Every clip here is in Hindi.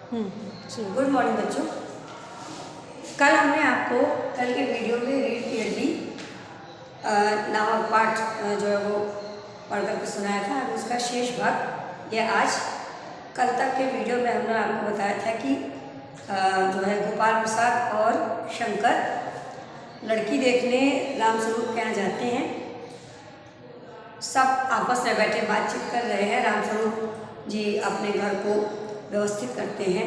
गुड मॉर्निंग बच्चों। कल हमने आपको कल के वीडियो में रीड क्लियरली नामक पाठ जो है वो पढ़ करके सुनाया था। अब उसका शेष भाग ये आज कल तक के वीडियो में हमने आपको बताया था कि जो है गोपाल प्रसाद और शंकर लड़की देखने रामस्वरूप के यहाँ जाते हैं। सब आपस में बैठे बातचीत कर रहे हैं। रामस्वरूप जी अपने घर को व्यवस्थित करते हैं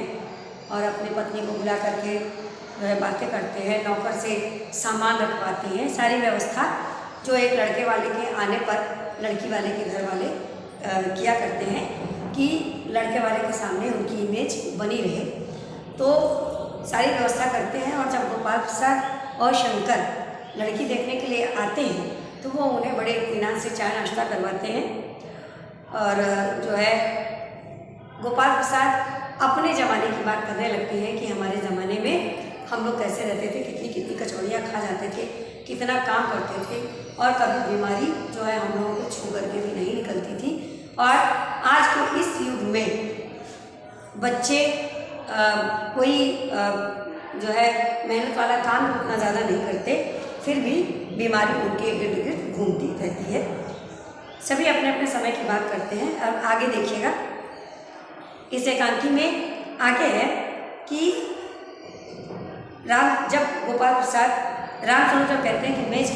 और अपनी पत्नी को बुला करके वह बातें करते हैं, नौकर से सामान रखवाते हैं। सारी व्यवस्था जो एक लड़के वाले के आने पर लड़की वाले के घर वाले किया करते हैं कि लड़के वाले के सामने उनकी इमेज बनी रहे, तो सारी व्यवस्था करते हैं। और जब गोपाल प्रसाद और शंकर लड़की देखने के लिए आते हैं तो वो उन्हें बड़े इत्मीनान से चाय नाश्ता करवाते हैं। और जो है गोपाल प्रसाद अपने ज़माने की बात करने लगते हैं कि हमारे ज़माने में हम लोग कैसे रहते थे, कितनी कितनी कचौड़ियाँ खा जाते थे, कितना काम करते थे और कभी बीमारी जो है हम लोगों को छू करके भी नहीं निकलती थी। और आज के इस युग में बच्चे कोई जो है मेहनत वाला काम उतना ज़्यादा नहीं करते, फिर भी बीमारी उनके इर्द गिर्द घूमती रहती है। सभी अपने अपने समय की बात करते हैं। अब आगे देखिएगा, इस एकांकी में आगे है कि जब गोपाल प्रसाद रामचंद्र कहते हैं कि मेज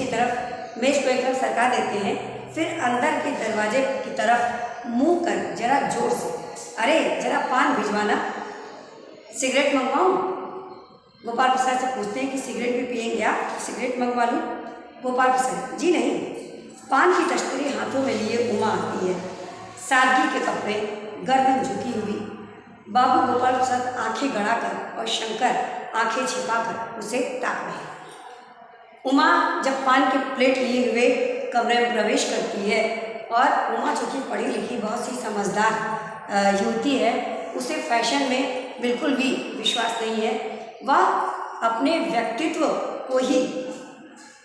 को एक तरफ सरका देते हैं, फिर अंदर के दरवाजे की तरफ मुंह कर जरा जोर से, अरे जरा पान भिजवाना, सिगरेट मंगवाऊँ? गोपाल प्रसाद से पूछते हैं कि सिगरेट भी पिएंगे आप, सिगरेट मंगवा लूँ? गोपाल प्रसाद, जी नहीं। पान की तश्तरी हाथों में लिए उमा आती है, सादगी के कपड़े, गर्दन झुकी हुई। बाबू गोपाल प्रसाद आंखें गड़ाकर और शंकर आंखें छिपाकर उसे ताक रहे। उमा जब पान के प्लेट लिए हुए कमरे में प्रवेश करती है, और उमा चूँकि पढ़ी लिखी बहुत सी समझदार युवती है, उसे फैशन में बिल्कुल भी विश्वास नहीं है। वह अपने व्यक्तित्व को ही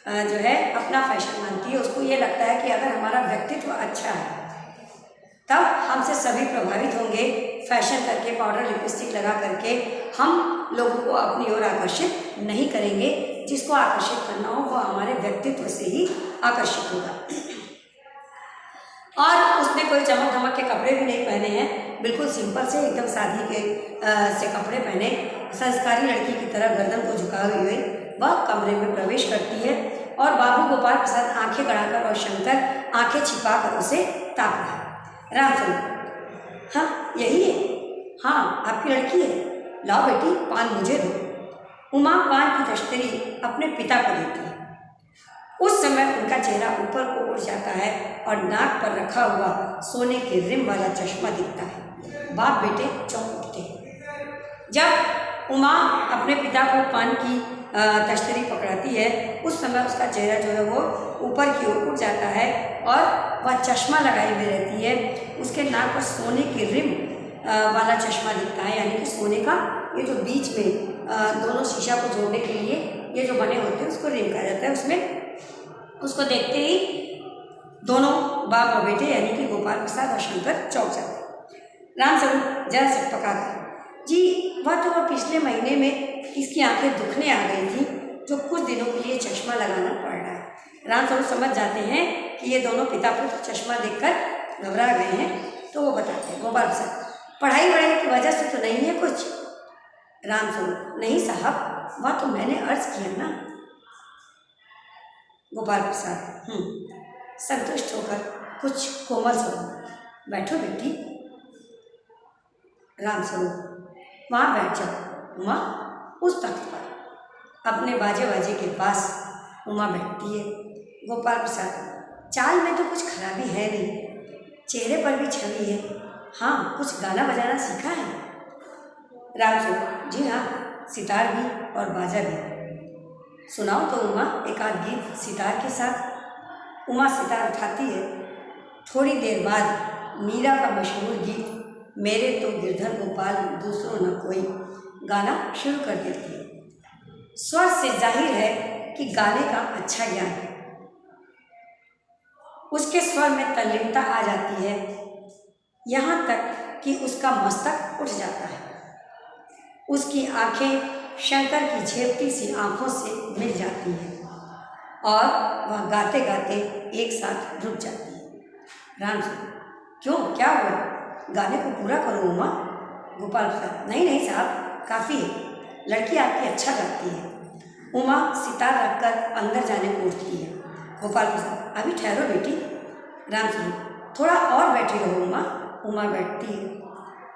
जो है अपना फैशन मानती है। उसको ये लगता है कि अगर हमारा व्यक्तित्व अच्छा है तब हमसे सभी प्रभावित होंगे। फैशन करके, पाउडर लिपस्टिक लगा करके हम लोगों को अपनी ओर आकर्षित नहीं करेंगे। जिसको आकर्षित करना हो वो हमारे व्यक्तित्व से ही आकर्षित होगा। और उसने कोई चमक धमक के कपड़े भी नहीं पहने हैं, बिल्कुल सिंपल से एकदम सादी के से कपड़े पहने संस्कारी लड़की की तरह गर्दन को झुकाए हुए वह कमरे में प्रवेश करती है। और बाबू गोपाल प्रसाद आंखें गड़ाकर और शंकर आंखें छिपाकर उसे ताक रहा है। रामचंद्र, हाँ यही है, हाँ आपकी लड़की है, लाओ बेटी पान मुझे दो। उमा पान की तश्तरी अपने पिता को देती है। उस समय उनका चेहरा ऊपर को उठ जाता है और नाक पर रखा हुआ सोने के रिम वाला चश्मा दिखता है। बाप बेटे चौंक उठते हैं। जब उमा अपने पिता को पान की तश्तरी पकड़ाती है, उस समय उसका चेहरा जो है वो ऊपर की ओर उठ जाता है और वह चश्मा लगाई हुई रहती है। उसके नाक पर सोने के रिम वाला चश्मा दिखता है, यानी कि सोने का ये जो बीच में दोनों शीशा को जोड़ने के लिए ये जो बने होते हैं उसको रिम कहा जाता है। उसमें उसको देखते ही दोनों बाप और बेटे यानी कि गोपाल प्रसाद और शंकर चौंक जाते। रामस्वरूप जरा सकपका कर, जी वह पिछले महीने में इसकी आंखें दुखने आ गई थी, जो कुछ दिनों के लिए चश्मा लगाना पड़ रहा है। रामस्वरूप समझ जाते हैं कि ये दोनों पिता पुत्र चश्मा देखकर घबरा गए हैं, तो वो बताते हैं गोपाल प्रसाद, पढ़ाई वढ़ाई की वजह से तो नहीं है कुछ? रामस्वरूप, नहीं साहब, वह तो मैंने अर्ज किया ना। गोपाल प्रसाद संतुष्ट होकर कुछ कोमल स्वर, बैठो बेटी। रामस्वरूप, वहाँ बैठ जाओ। उमा उस तख्त पर अपने बाजे के पास उमा बैठती है। गोपाल प्रसाद, चाल में तो कुछ खराबी है नहीं, चेहरे पर भी छवि है, हाँ कुछ गाना बजाना सीखा है? रामस्वरूप, जी हाँ, सितार भी और बाजा भी। सुनाओ तो उमा एक आध गीत सितार के साथ। उमा सितार उठाती है। थोड़ी देर बाद मीरा का मशहूर गीत मेरे तो गिरधर गोपाल दूसरों न कोई गाना शुरू कर देती है। स्वर से जाहिर है कि गाने का अच्छा ज्ञान है। उसके स्वर में तल्लीनता आ जाती है, यहाँ तक कि उसका मस्तक उठ जाता है। उसकी आंखें शंकर की झेपती सी आंखों से मिल जाती हैं और वह गाते गाते एक साथ रुक जाती है। राम जी, क्यों, क्या हुआ? गाने को पूरा करो उमा। गोपाल प्रसाद, नहीं नहीं साहब, काफ़ी है, लड़की आपकी अच्छा गाती है। उमा सितार रखकर अंदर जाने को उठती है। गोपाल प्रसाद, अभी ठहरो बेटी। राम जी, थोड़ा और बैठी रहो उमा। उमा बैठती है।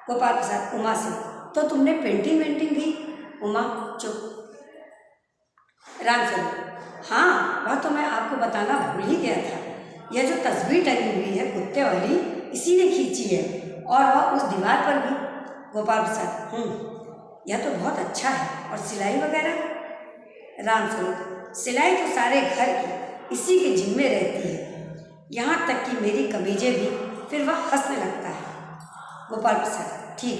गोपाल प्रसाद उमा से, तो तुमने पेंटिंग वेंटिंग भी? उमा चुप। राम जी, हाँ, वह तो मैं आपको बताना भूल ही गया था। यह जो तस्वीर टंगी हुई है कुत्ते वाली, इसी ने खींची है, और वह उस दीवार पर भी। गोपाल प्रसाद, यह तो बहुत अच्छा है। और सिलाई वगैरह? रामस्वरूप, सिलाई तो सारे घर की इसी के जिम्मे रहती है, यहाँ तक कि मेरी कमीजें भी। फिर वह हंसने लगता है। गोपाल प्रसाद, ठीक,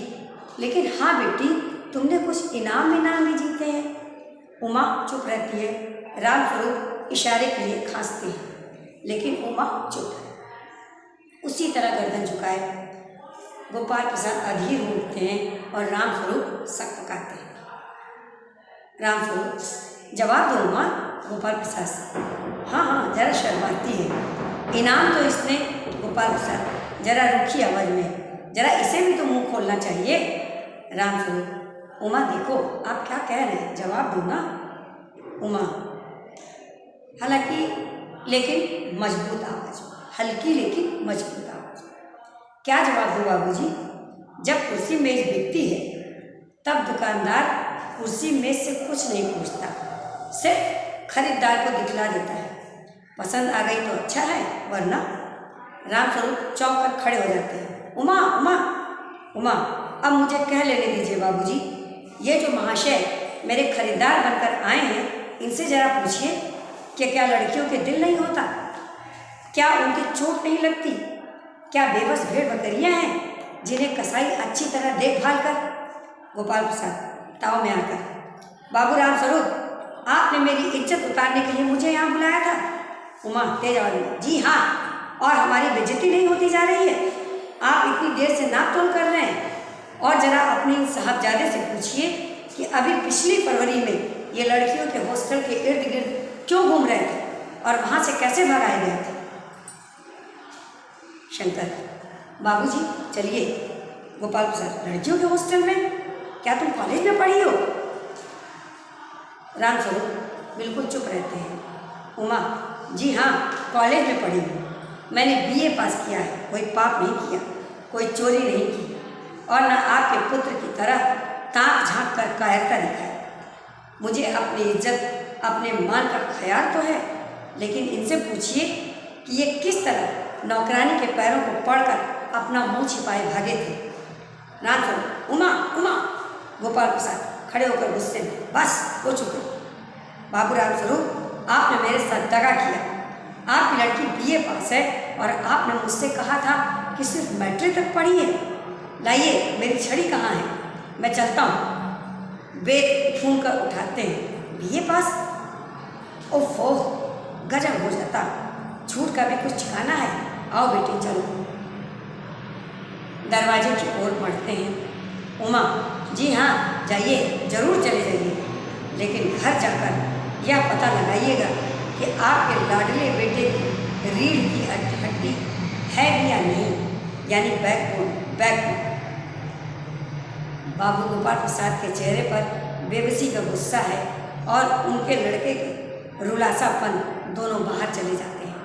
लेकिन हाँ बेटी, तुमने कुछ इनाम भी जीते हैं। उमा चुप रहती है। रामस्वरूप इशारे के लिए खांसते हैं, लेकिन उमा चुप है, उसी तरह गर्दन झुकाए। गोपाल प्रसाद अधीर हो उठते हैं और रामस्वरूप सकपकाते हैं। रामस्वरूप, जवाब दो उमा। गोपाल प्रसाद से, हाँ हाँ, जरा शर्माती है। इनाम तो इसने। गोपाल प्रसाद जरा रूखी आवाज में, जरा इसे भी तो मुंह खोलना चाहिए। रामस्वरूप, उमा देखो, आप क्या कह रहे हैं, जवाब दो ना। उमा, हालांकि लेकिन मजबूत आवाज, हल्की लेकिन मजबूत आवाज। क्या जवाब दो बाबूजी? जब कुर्सी मेज बिकती है तब दुकानदार कुर्सी मेज से कुछ नहीं पूछता, सिर्फ खरीदार को दिखला देता है। पसंद आ गई तो अच्छा है, वरना। रामस्वरूप चौंक कर खड़े हो जाते हैं। उमा उमा उमा, अब मुझे कह लेने दीजिए बाबूजी, ये जो महाशय मेरे खरीदार बनकर आए हैं, इनसे जरा पूछिए कि क्या लड़कियों के दिल नहीं होता? क्या उनकी चोट नहीं लगती? क्या बेबस भेड़ बकरियां हैं जिन्हें कसाई अच्छी तरह देखभाल कर? गोपाल प्रसाद ताव में आकर, बाबू रामस्वरूप, आपने मेरी इज्जत उतारने के लिए मुझे यहाँ बुलाया था? उमा तेज आवाज में, जी हाँ, और हमारी बेइज्जती नहीं होती जा रही है? आप इतनी देर से नाप तोल कर रहे हैं। और जरा अपनी साहबजादे से पूछिए कि अभी पिछली फरवरी में ये लड़कियों के हॉस्टल के इर्द गिर्द क्यों घूम रहे थे और वहाँ से कैसे भगाए गए थे? शंकर, बाबूजी चलिए। गोपाल प्रसाद, लड़कियों के हॉस्टल में? क्या तुम कॉलेज में पढ़ी हो? रामस्वरूप बिल्कुल चुप रहते हैं। उमा, जी हाँ, कॉलेज में पढ़ी हूँ। मैंने बीए पास किया है, कोई पाप नहीं किया, कोई चोरी नहीं की, और न आपके पुत्र की तरह ताक झांक कर कायरता दिखाई। मुझे अपनी इज्जत, अपने मान का ख्याल तो है, लेकिन इनसे पूछिए कि ये किस तरह नौकरानी के पैरों को पढ़कर अपना मुंह छिपाए भागे थे। रामस्वरूप, उमा उमा। गोपाल प्रसाद खड़े होकर गुस्से में, बस हो चुके। बाबू रामस्वरूप, आपने मेरे साथ दगा किया। आपकी लड़की बीए पास है और आपने मुझसे कहा था कि सिर्फ मैट्रिक तक पढ़ी है। लाइए, मेरी छड़ी कहाँ है, मैं चलता हूँ। वेद ढूंढ कर उठाते हैं। बीए पास? ओफो, गजब हो जाता, झूठ का भी कुछ ठिकाना है। आओ बेटी चलो। दरवाजे की ओर बढ़ते हैं। उमा, जी हाँ, जाइए, जरूर चले जाइए, लेकिन घर जाकर यह पता लगाइएगा कि आपके लाडले बेटे की रीढ़ की हड्डी है भी या नहीं, यानी बैकबोन। बाबू गोपाल प्रसाद के चेहरे पर बेबसी का गुस्सा है और उनके लड़के के रुलासापन दोनों बाहर चले जाते हैं।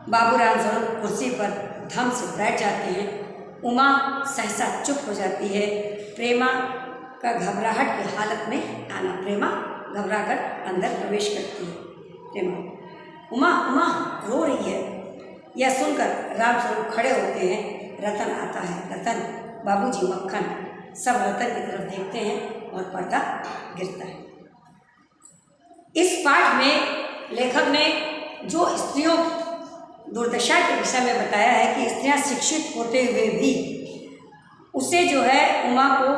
बाबू रामस्वरूप कुर्सी पर धम से बैठ जाते हैं। उमा सहसा चुप हो जाती है। प्रेमा का घबराहट की हालत में आना। प्रेमा घबराकर अंदर प्रवेश करती है। प्रेमा, उमा उमा रो रही है। यह सुनकर रामस्वरूप खड़े होते हैं। रतन आता है। रतन, बाबूजी, मक्खन, सब रतन की तरफ देखते हैं और पर्दा गिरता है। इस पाठ में लेखक ने जो स्त्रियों की दुर्दशा के विषय में बताया है कि स्त्रियां शिक्षित होते हुए भी उसे जो है उमा को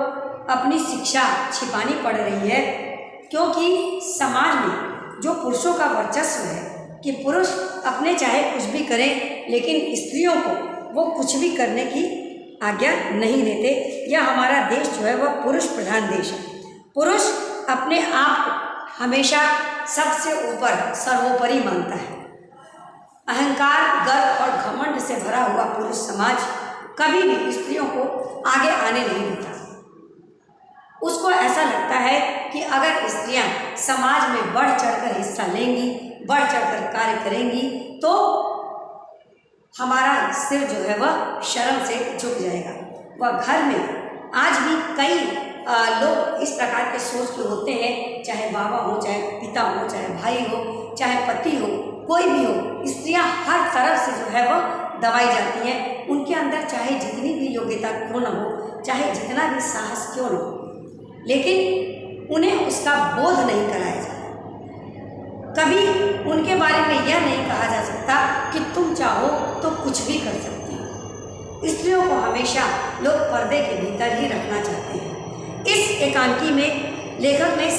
अपनी शिक्षा छिपानी पड़ रही है, क्योंकि समाज में जो पुरुषों का वर्चस्व है कि पुरुष अपने चाहे कुछ भी करें, लेकिन स्त्रियों को वो कुछ भी करने की आज्ञा नहीं देते। या हमारा देश जो है वह पुरुष प्रधान देश है। पुरुष अपने आप को हमेशा सबसे ऊपर सर्वोपरि मानता है। अहंकार, गर्व और घमंड से भरा हुआ पुरुष समाज कभी भी स्त्रियों को आगे आने नहीं देता। उसको ऐसा लगता है कि अगर स्त्रियां समाज में बढ़ चढ़कर हिस्सा लेंगी, बढ़ चढ़कर कार्य करेंगी तो हमारा सिर जो है वह शर्म से झुक जाएगा। वह घर में आज भी कई लोग इस प्रकार के सोच के होते हैं, चाहे बाबा हो, चाहे पिता हो, चाहे भाई हो, चाहे पति हो, कोई भी हो, स्त्रियां हर तरफ से जो है वह दबाई जाती हैं। उनके अंदर चाहे जितनी भी योग्यता क्यों न हो, चाहे जितना भी साहस क्यों न हो, लेकिन उन्हें उसका बोध नहीं कराया जाता। कभी उनके बारे में यह नहीं कहा जा सकता कि तुम चाहो तो कुछ भी कर सकती हो। स्त्रियों को हमेशा लोग पर्दे के भीतर ही रखना चाहते हैं। इस एकांकी में लेखक ने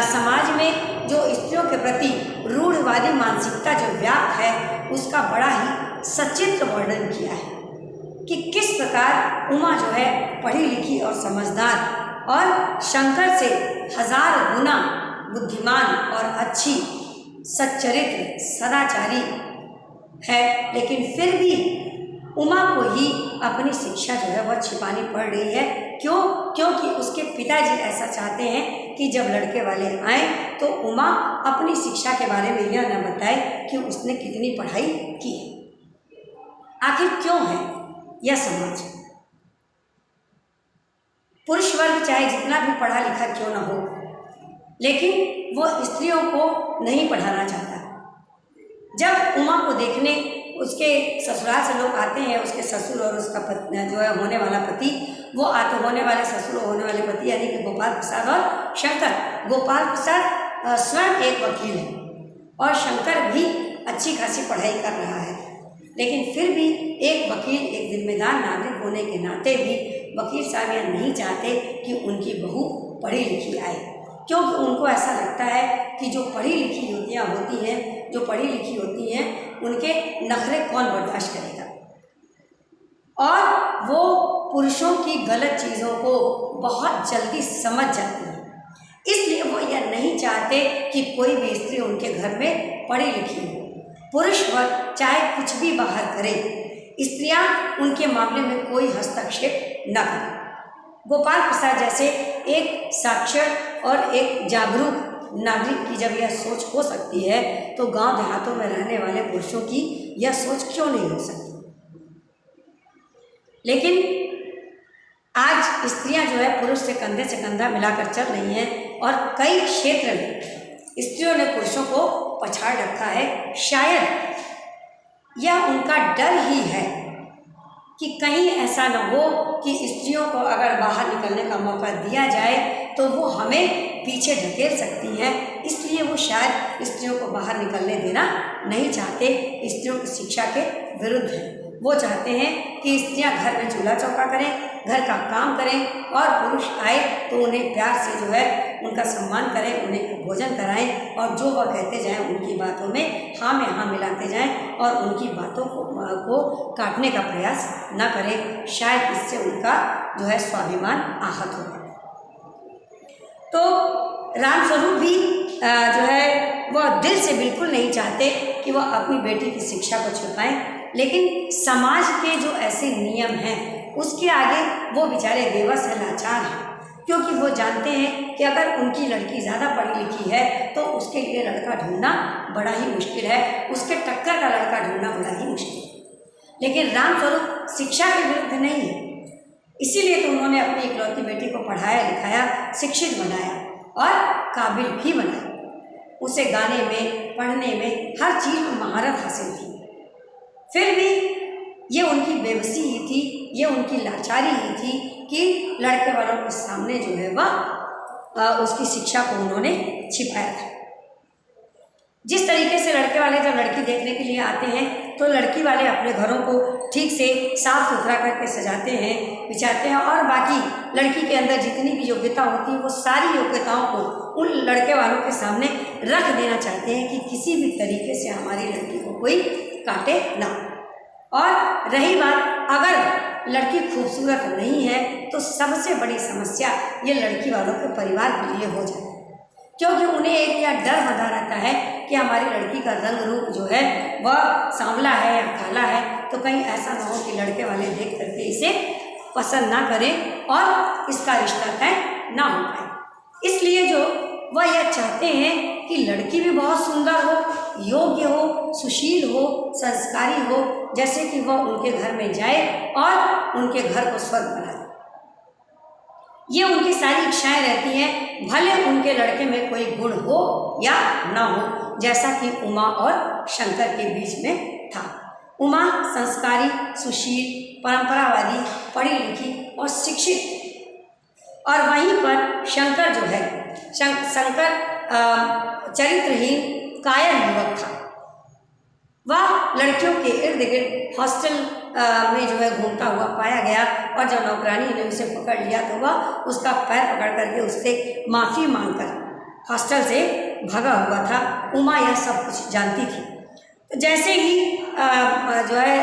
समाज में जो स्त्रियों के प्रति रूढ़िवादी मानसिकता जो व्याप्त है उसका बड़ा ही सचित्र वर्णन किया है कि किस प्रकार उमा जो है पढ़ी लिखी और समझदार और शंकर से 1000 गुना बुद्धिमान और अच्छी, सच्चरित्र, सदाचारी है, लेकिन फिर भी उमा को ही अपनी शिक्षा जो है वह छिपानी पड़ रही है। क्यों? क्योंकि उसके पिताजी ऐसा चाहते हैं कि जब लड़के वाले आए तो उमा अपनी शिक्षा के बारे में यह न बताए कि उसने कितनी पढ़ाई की है। आखिर क्यों है यह समाज? पुरुष वर्ग चाहे जितना भी पढ़ा लिखा क्यों न हो, लेकिन वो स्त्रियों को नहीं पढ़ाना चाहता। जब उमा को देखने उसके ससुराल से लोग आते हैं, उसके ससुर और उसका पति जो है होने वाला पति, वो आते होने वाले ससुर और होने वाले पति यानी कि गोपाल प्रसाद और शंकर। गोपाल प्रसाद स्वयं एक वकील है और शंकर भी अच्छी खासी पढ़ाई कर रहा है, लेकिन फिर भी एक वकील, एक जिम्मेदार नागरिक होने के नाते भी वकील साहब यह नहीं चाहते कि उनकी बहू पढ़ी लिखी आए, क्योंकि उनको ऐसा लगता है कि जो पढ़ी लिखी युवतियाँ होती हैं, जो पढ़ी लिखी होती हैं, उनके नखरे कौन बर्दाश्त करेगा, और वो पुरुषों की गलत चीज़ों को बहुत जल्दी समझ जाती हैं। इसलिए वो यह नहीं चाहते कि कोई भी स्त्री उनके घर में पढ़ी लिखी हो। पुरुष वर्ग चाहे कुछ भी बाहर करे, स्त्रियां उनके मामले में कोई हस्तक्षेप न करें। गोपाल प्रसाद जैसे एक साक्षर और एक जागरूक नागरिक की जब यह सोच हो सकती है तो गांव देहातों में रहने वाले पुरुषों की यह सोच क्यों नहीं हो सकती? लेकिन आज स्त्रियां जो है पुरुष से कंधे से कंधा मिलाकर चल रही हैं और कई क्षेत्र में स्त्रियों ने पुरुषों को पछाड़ रखा है। शायद यह उनका डर ही है कि कहीं ऐसा न हो कि स्त्रियों को अगर बाहर निकलने का मौका दिया जाए तो वो हमें पीछे धकेल सकती हैं। इसलिए वो शायद स्त्रियों को बाहर निकलने देना नहीं चाहते, स्त्रियों की शिक्षा के विरुद्ध हैं। वो चाहते हैं कि स्त्रियां घर में चूल्हा चौका करें, घर का काम करें, और पुरुष आए तो उन्हें प्यार से जो है उनका सम्मान करें, उन्हें भोजन कराएं और जो वह कहते जाएं उनकी बातों में हाँ में हाँ मिलाते जाएं और उनकी बातों को काटने का प्रयास न करें। शायद इससे उनका जो है स्वाभिमान आहत हो। तो रामस्वरूप भी जो है वह दिल से बिल्कुल नहीं चाहते कि वह अपनी बेटी की शिक्षा को छिपाएं, लेकिन समाज के जो ऐसे नियम हैं उसके आगे वो बेचारे बेबस है, लाचार हैं, क्योंकि वो जानते हैं कि अगर उनकी लड़की ज़्यादा पढ़ी लिखी है तो उसके लिए लड़का ढूंढना बड़ा ही मुश्किल है, उसके टक्कर का लड़का ढूंढना बड़ा ही मुश्किल है। लेकिन रामस्वरूप शिक्षा के विरुद्ध नहीं है, इसीलिए तो उन्होंने अपनी इकलौती बेटी को पढ़ाया लिखाया, शिक्षित बनाया और काबिल भी बनाया। उसे गाने में, पढ़ने में, हर चीज़ में महारत हासिल थी। फिर भी ये उनकी बेबसी ही थी, ये उनकी लाचारी ही थी कि लड़के वालों के सामने जो है वह उसकी शिक्षा को उन्होंने छिपाया था। जिस तरीके से लड़के वाले जब लड़की देखने के लिए आते हैं तो लड़की वाले अपने घरों को ठीक से साफ सुथरा करके सजाते हैं, बिछाते हैं, और बाकी लड़की के अंदर जितनी भी योग्यता होती है वो सारी योग्यताओं को उन लड़के वालों के सामने रख देना चाहते हैं कि किसी भी तरीके से हमारी लड़की को कोई काटे ना। और रही बात अगर लड़की खूबसूरत नहीं है तो सबसे बड़ी समस्या ये लड़की वालों के परिवार के लिए हो जाती है, क्योंकि उन्हें एक यह डर बंधा रहता है कि हमारी लड़की का रंग रूप जो है वह सांवला है या काला है, तो कहीं ऐसा ना हो कि लड़के वाले देख करके इसे पसंद ना करें और इसका रिश्ता तय ना हो पाए। इसलिए जो वह यह चाहते हैं कि लड़की भी बहुत सुंदर हो, योग्य हो, सुशील हो, संस्कारी हो, जैसे कि वह उनके घर में जाए और उनके घर को स्वर्ग बना दे। ये उनकी सारी इच्छाएं रहती हैं, भले उनके लड़के में कोई गुण हो या ना हो, जैसा कि उमा और शंकर के बीच में था। उमा संस्कारी, सुशील, परंपरावादी, पढ़ी लिखी और शिक्षित, और वहीं पर शंकर जो है शंकर चरित्रहीन कायर युवक था। वह लड़कियों के इर्द गिर्द हॉस्टल में जो है घूमता हुआ पाया गया, और जब नौकरानी ने उसे पकड़ लिया तो वह उसका पैर पकड़ करके उससे माफ़ी मांगकर हॉस्टल से भागा हुआ था। उमा यह सब कुछ जानती थी। तो जैसे ही जो है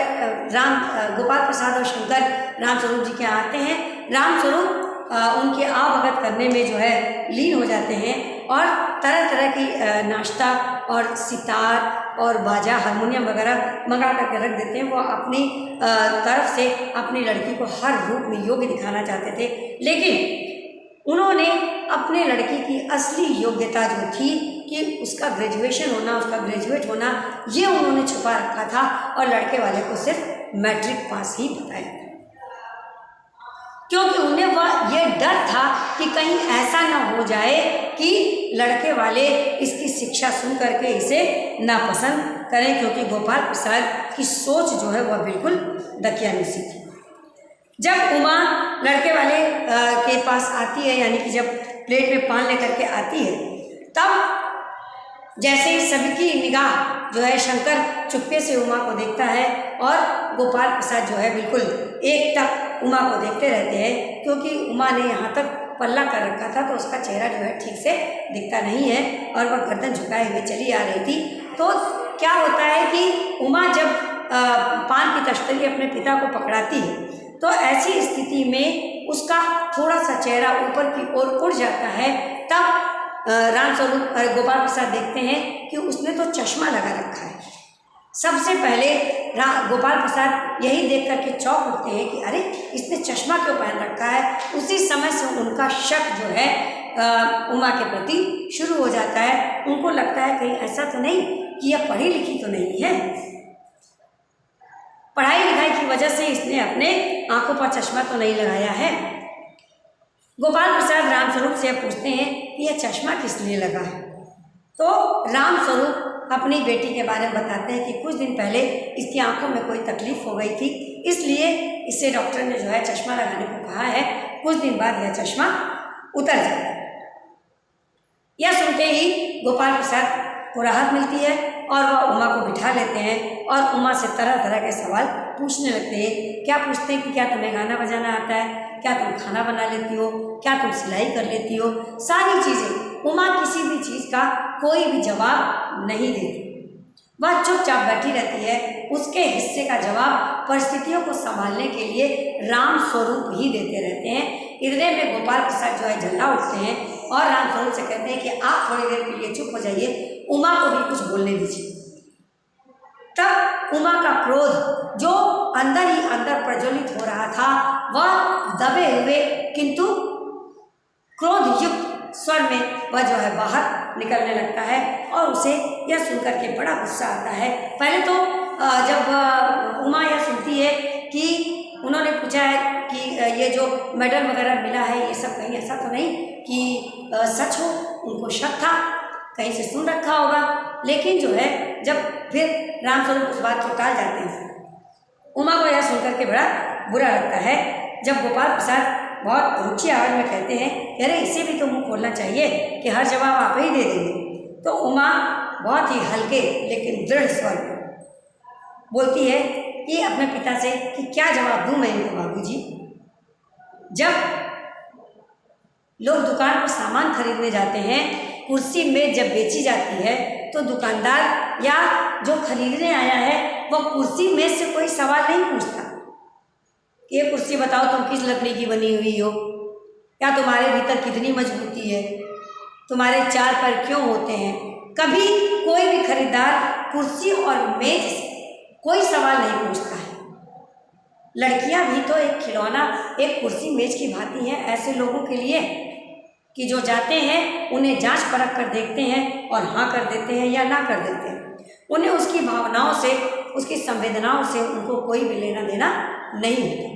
गोपाल प्रसाद और शंकर रामस्वरूप जी के यहाँ आते हैं, रामस्वरूप उनके आवभगत करने में जो है लीन हो जाते हैं और तरह तरह की नाश्ता और सितार और बाजा, हारमोनियम वगैरह मंगा करके रख देते हैं। वो अपनी तरफ से अपनी लड़की को हर रूप में योग्य दिखाना चाहते थे, लेकिन उन्होंने अपने लड़की की असली योग्यता जो थी कि उसका ग्रेजुएशन होना, उसका ग्रेजुएट होना, ये उन्होंने छुपा रखा था और लड़के वाले को सिर्फ मैट्रिक पास ही बताया, क्योंकि उन्हें वह ये डर था कि कहीं ऐसा ना हो जाए कि लड़के वाले इसकी शिक्षा सुन करके इसे नापसंद करें, क्योंकि गोपाल प्रसाद की सोच जो है वह बिल्कुल दकियानुसी थी। जब उमा लड़के वाले के पास आती है, यानी कि जब प्लेट में पान लेकर के आती है, तब जैसे ही सबकी निगाह जो है शंकर चुप्पे से उमा को देखता है और गोपाल प्रसाद जो है बिल्कुल एकटक उमा को देखते रहते हैं, क्योंकि उमा ने यहाँ तक पल्ला कर रखा था तो उसका चेहरा जो है ठीक से दिखता नहीं है और वह गर्दन झुकाए हुए चली आ रही थी। तो क्या होता है कि उमा जब पान की तश्तरी अपने पिता को पकड़ाती है तो ऐसी स्थिति में उसका थोड़ा सा चेहरा ऊपर की ओर उड़ जाता है। तब रामस्वरूप गोपाल प्रसाद देखते हैं कि उसने तो चश्मा लगा रखा है। सबसे पहले गोपाल प्रसाद यही देख करके चौंक उठते हैं कि अरे इसने चश्मा क्यों पहन रखा है। उसी समय से उनका शक जो है उमा के प्रति शुरू हो जाता है। उनको लगता है कहीं ऐसा तो नहीं कि यह पढ़ी लिखी तो नहीं है, पढ़ाई लिखाई की वजह से इसने अपने आंखों पर चश्मा तो नहीं लगाया है। गोपाल प्रसाद रामस्वरूप से पूछते हैं कि यह चश्मा किस लिए लगा है। तो रामस्वरूप अपनी बेटी के बारे में बताते हैं कि कुछ दिन पहले इसकी आंखों में कोई तकलीफ हो गई थी, इसलिए इसे डॉक्टर ने जो है चश्मा लगाने को कहा है। कुछ दिन बाद यह चश्मा उतर जाएगा। यह सुनते ही गोपाल प्रसाद को राहत मिलती है और वह उमा को बिठा लेते हैं और उमा से तरह तरह के सवाल पूछने लगते हैं। क्या पूछते हैं कि क्या तुम्हें गाना बजाना आता है, क्या तुम खाना बना लेती हो, क्या तुम सिलाई कर लेती हो। सारी चीज़ें उमा किसी भी चीज़ का कोई भी जवाब नहीं देती, वह चुपचाप बैठी रहती है। उसके हिस्से का जवाब परिस्थितियों को संभालने के लिए रामस्वरूप ही देते रहते हैं। इतने में गोपाल प्रसाद जो है झल्ला उठते हैं और रामस्वरूप से कहते हैं कि आप थोड़ी देर के लिए चुप हो जाइए, उमा को भी कुछ बोलने दीजिए। तब उमा का क्रोध जो अंदर ही अंदर प्रज्वलित हो रहा था वह दबे हुए किंतु क्रोध युक्त स्वर में वह जो है बाहर निकलने लगता है और उसे यह सुनकर के बड़ा गुस्सा आता है। पहले तो जब उमा यह सुनती है कि उन्होंने पूछा है कि ये जो मेडल वगैरह मिला है ये सब कहीं ऐसा तो नहीं कि सच हो, उनको शक था कहीं से सुन रखा होगा। लेकिन जो है जब फिर रामस्वरूप उस बात को टाल जाते हैं, उमा को यह सुनकर के बड़ा बुरा लगता है। जब गोपाल प्रसाद बहुत रुचि आवाज़ में कहते हैं कि अरे इसे भी तो मुँह खोलना चाहिए कि हर जवाब आप ही दे देंगे, तो उमा बहुत ही हल्के लेकिन दृढ़ स्वर में बोलती है कि अपने पिता से कि क्या जवाब दूँ मैं इनको बाबूजी। जब लोग दुकान पर सामान खरीदने जाते हैं, कुर्सी मेज जब बेची जाती है तो दुकानदार या जो खरीदने आया है वह कुर्सी मेज से कोई सवाल नहीं पूछता ये कुर्सी बताओ तुम किस लकड़ी की बनी हुई हो, या तुम्हारे भीतर कितनी मजबूती है, तुम्हारे चार पैर क्यों होते हैं। कभी कोई भी खरीदार कुर्सी और मेज से कोई सवाल नहीं पूछता है। लड़कियां भी तो एक खिलौना, एक कुर्सी मेज की भांति हैं ऐसे लोगों के लिए कि जो जाते हैं उन्हें जांच परख कर देखते हैं और हाँ कर देते हैं या ना कर देते हैं। उन्हें उसकी भावनाओं से, उसकी संवेदनाओं से उनको कोई भी लेना देना नहीं होता।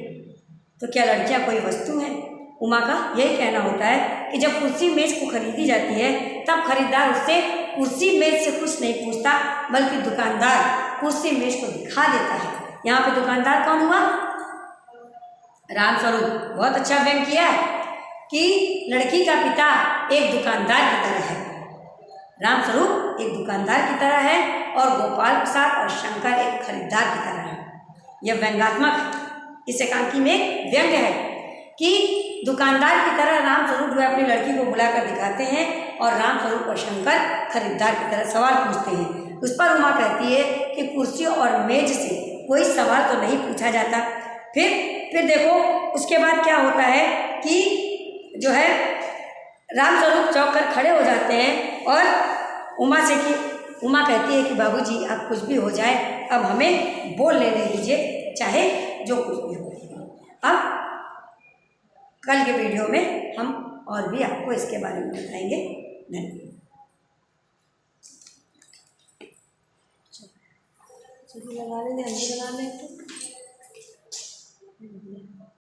तो क्या लड़कियां कोई वस्तु हैं? उमा का यही कहना होता है कि जब कुर्सी मेज को खरीदी जाती है तब खरीदार उससे कुर्सी मेज से कुछ नहीं पूछता, बल्कि दुकानदार कुर्सी मेज को दिखा देता है। यहाँ पे दुकानदार कौन हुआ? रामस्वरूप। बहुत अच्छा व्यंग किया है कि लड़की का पिता एक दुकानदार की तरह है, रामस्वरूप एक दुकानदार की तरह है और गोपाल प्रसाद और शंकर एक खरीदार की तरह है। यह व्यंगात्मक, इस एकांकी में एक व्यंग है कि दुकानदार की तरह रामस्वरूप जो है अपनी लड़की को बुलाकर दिखाते हैं और रामस्वरूप और शंकर खरीदार की तरह सवाल पूछते हैं। उस पर उमा कहती है कि कुर्सी और मेज से कोई सवाल तो नहीं पूछा जाता। फिर देखो उसके बाद क्या होता है कि जो है रामस्वरूप चौंक कर खड़े हो जाते हैं और उमा कहती है कि बाबूजी आप कुछ भी हो जाए, अब हमें बोल लेने दीजिए, चाहे जो कुछ भी हो। अब कल के वीडियो में हम और भी आपको इसके बारे में बताएंगे। धन्यवाद। लगा लेंगे, बना लें तो